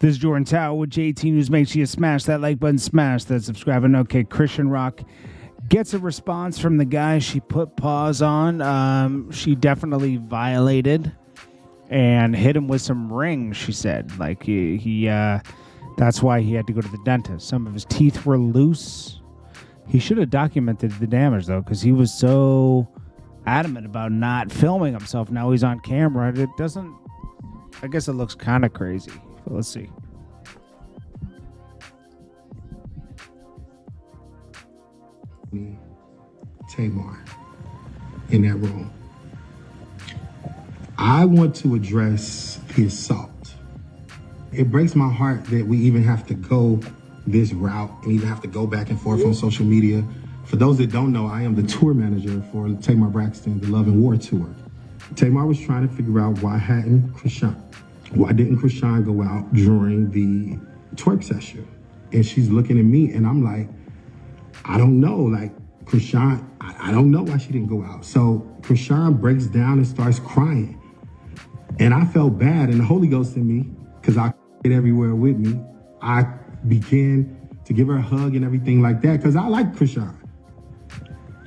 This is Jordan Tower with JT News. Make sure you smash that like button, smash that subscribe button. Okay, Chrisean Rock gets a response from the guy she put pause on. She definitely violated and hit him with some rings, she said. Like, he that's why he had to go to the dentist. Some of his teeth were loose. He should have documented the damage, though, because he was so adamant about not filming himself. Now he's on camera. It doesn't... I guess it looks kind of crazy. But let's see. Tamar in that room. I want to address the assault. It breaks my heart that we even have to go this route and even have to go back and forth on social media. For those that don't know, I am the tour manager for Tamar Braxton, the Love and War Tour. Tamar was trying to figure out why didn't Chrisean go out during the twerk session? And she's looking at me and I'm like, I don't know. Like, Chrisean, I don't know why she didn't go out. So Chrisean breaks down and starts crying. And I felt bad, and the Holy Ghost in me, because I it everywhere with me, I began to give her a hug and everything like that, because I like Chrisean.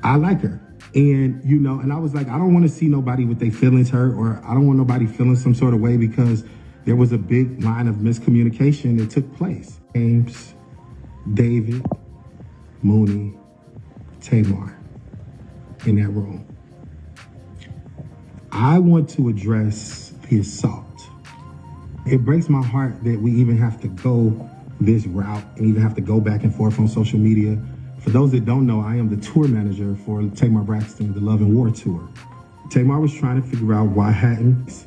I like her. And, you know, and I was like, I don't want to see nobody with their feelings hurt, or I don't want nobody feeling some sort of way, because there was a big line of miscommunication that took place. James, David, Mooney, Tamar in that room. I want to address the assault. It breaks my heart that we even have to go this route and even have to go back and forth on social media. For those that don't know, I am the tour manager for Tamar Braxton, the Love and War Tour. Tamar was trying to figure out why hadn't.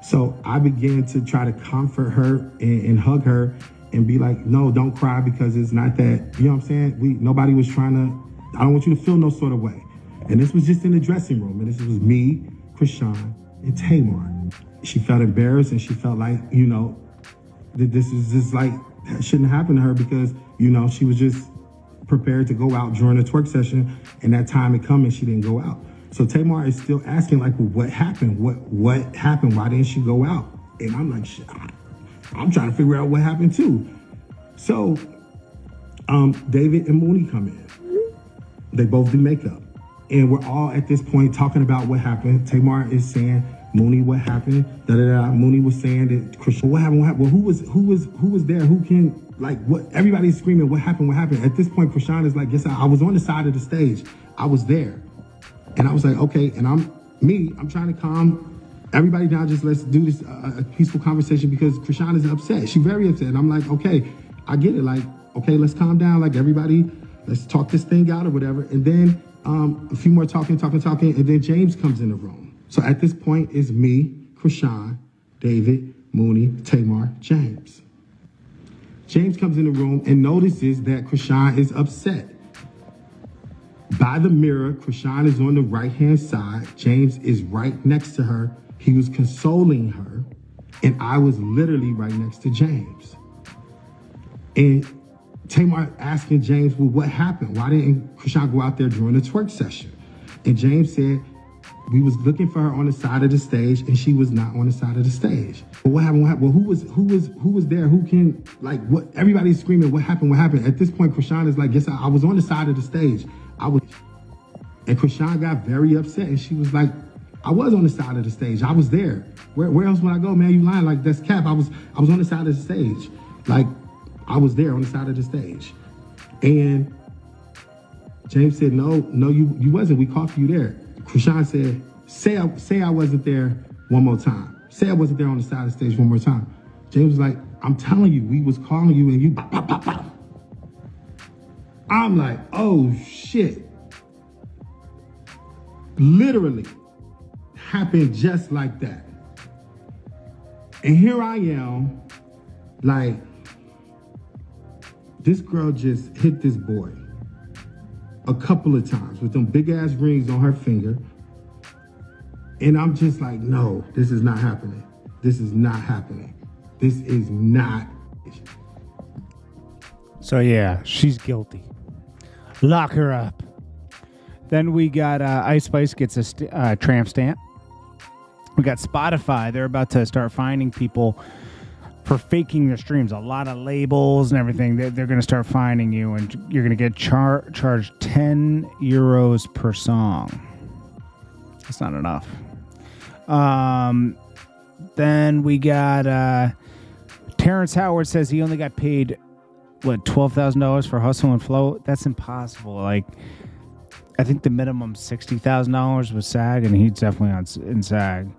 So I began to try to comfort her and hug her and be like, no, don't cry, because it's not that, you know what I'm saying? Nobody was trying to, I don't want you to feel no sort of way. And this was just in the dressing room. And this was me, Chrisean, and Tamar. She felt embarrassed and she felt like, you know, that this is just like, that shouldn't happen to her, because, you know, she was just prepared to go out during a twerk session, and that time had come and she didn't go out. So Tamar is still asking, like, well, what happened? What happened? Why didn't she go out? And I'm like, shit, I'm trying to figure out what happened too. So David and Mooney come in. They both do makeup. And we're all at this point talking about what happened. Tamar is saying, Mooney, what happened? Mooney was saying that Chrisean, what happened? Well, who was there? Who can, like, what? Everybody's screaming, what happened? What happened? At this point, Chrisean is like, yes, I was on the side of the stage. I was there. And I was like, okay. And I'm trying to calm everybody down. Just let's do this a peaceful conversation, because Chrisean is upset. She's very upset. And I'm like, okay, I get it. Like, okay, let's calm down. Like, everybody, let's talk this thing out or whatever. And then a few more talking. And then James comes in the room. So at this point, it's me, Chrisean, David, Mooney, Tamar, James. James comes in the room and notices that Chrisean is upset. By the mirror, Chrisean is on the right-hand side. James is right next to her. He was consoling her, and I was literally right next to James. And Tamar asking James, well, what happened? Why didn't Chrisean go out there during the twerk session? And James said, we was looking for her on the side of the stage, and she was not on the side of the stage. But what happened? Well, who was there? Who can, like, what? Everybody's screaming, what happened? What happened? At this point, Chrisean is like, yes, I was on the side of the stage. And Chrisean got very upset, and she was like, I was on the side of the stage. I was there. Where else would I go, man? You lying? Like, that's cap. I was on the side of the stage. Like, I was there on the side of the stage. And James said, no, you wasn't. We caught you there. Chrisean said, say I wasn't there one more time. Say I wasn't there on the side of the stage one more time. James was like, I'm telling you, we was calling you and you bop, bop, bop, bop. I'm like, oh shit. Literally happened just like that. And here I am, like, this girl just hit this boy a couple of times with them big ass rings on her finger. And I'm just like, no, this is not happening. This is not happening. This is not. So yeah, she's guilty. Lock her up. Then we got Ice Spice gets a tramp stamp. We got Spotify. They're about to start finding people for faking their streams. A lot of labels and everything. They're going to start finding you, and you're going to get charged €10 per song. That's not enough. Then we got Terrence Howard says he only got paid $12,000 for Hustle and Flow. That's impossible. Like, I think the minimum $60,000 was SAG, and he's definitely in SAG,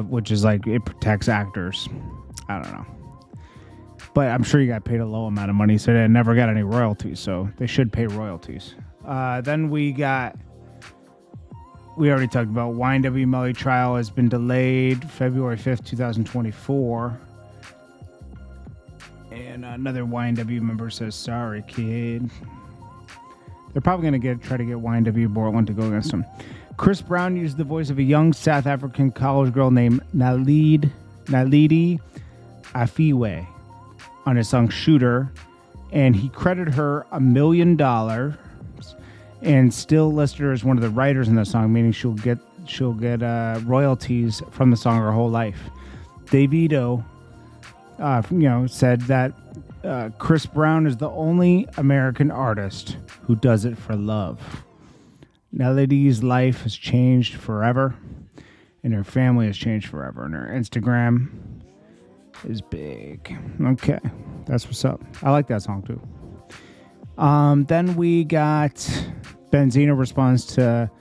which is like it protects actors. I don't know, but I'm sure you got paid a low amount of money, so they never got any royalties. So they should pay royalties. Then we already talked about YNW Melly trial has been delayed February 5th, 2024. And another YNW member says, sorry, kid. They're probably going to try to get YNW Portland to go against him. Chris Brown used the voice of a young South African college girl named Naledi Afiwe on his song Shooter, and he credited her $1 million and still listed her as one of the writers in the song, meaning she'll get royalties from the song her whole life. Davido said that Chris Brown is the only American artist who does it for love. Naledi's life has changed forever, and her family has changed forever, and her Instagram is big. Okay, that's what's up. I like that song too. Then we got Benzino responds to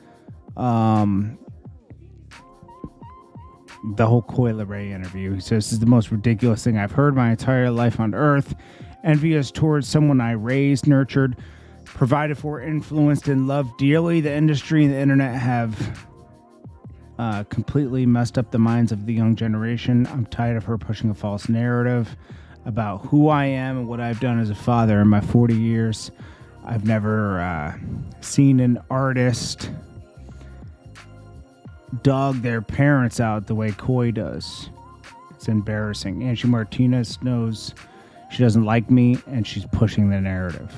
the whole Coyle Ray interview. He says, this is the most ridiculous thing I've heard my entire life on earth. Envious towards someone I raised, nurtured, provided for, influenced, and loved dearly. The industry and the internet have completely messed up the minds of the young generation. I'm tired of her pushing a false narrative about who I am and what I've done as a father in my 40 years. I've never seen an artist dog their parents out the way Coy does. It's embarrassing. Anglie Martinez knows she doesn't like me, and she's pushing the narrative.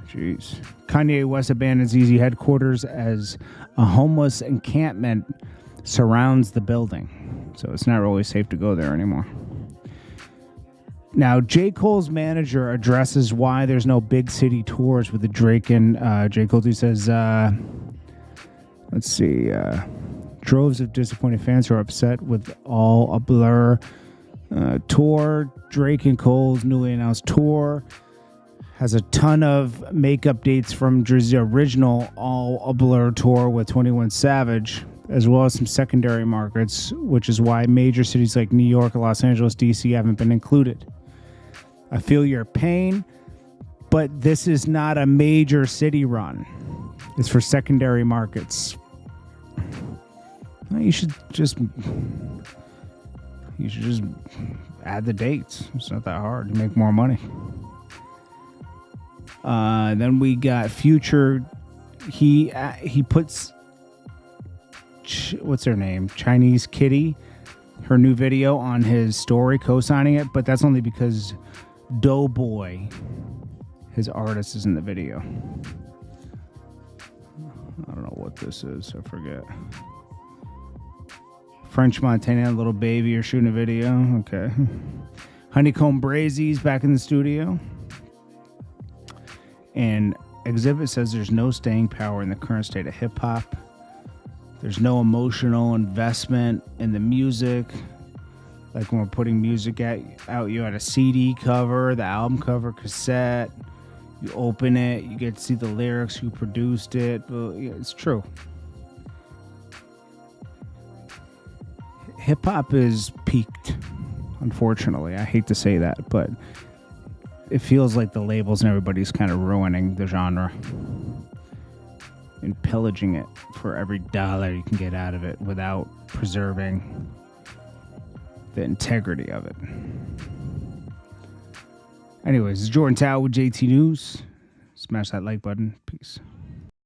Jeez. Kanye West abandons Yeezy headquarters as a homeless encampment surrounds the building. So it's not really safe to go there anymore. Now, J. Cole's manager addresses why there's no big city tours with the Drake and J. Cole. He says, let's see, droves of disappointed fans who are upset with All a Blur tour. Drake and Cole's newly announced tour has a ton of makeup dates from Drizzy's original All a Blur tour with 21 Savage, as well as some secondary markets, which is why major cities like New York, Los Angeles, DC haven't been included. I feel your pain, but this is not a major city run. It's for secondary markets. You should just add the dates. It's not that hard to make more money. Then we got Future. He puts what's her name? Chinese Kitty, her new video on his story, co-signing it, but that's only because Doughboy, his artist, is in the video. I don't know what this is. I forget. French Montana and Little Baby are shooting a video. Okay. Honeycomb Brazy's back in the studio. And Exhibit says there's no staying power in the current state of hip-hop. There's no emotional investment in the music. Like when we're putting music out, you had a CD cover, the album cover, cassette. You open it, you get to see the lyrics, who produced it. Well, yeah, it's true. Hip-hop is peaked, unfortunately. I hate to say that, but it feels like the labels and everybody's kind of ruining the genre and pillaging it for every dollar you can get out of it without preserving the integrity of it. Anyways, it's Jordan Tower with JT News. Smash that like button. Peace.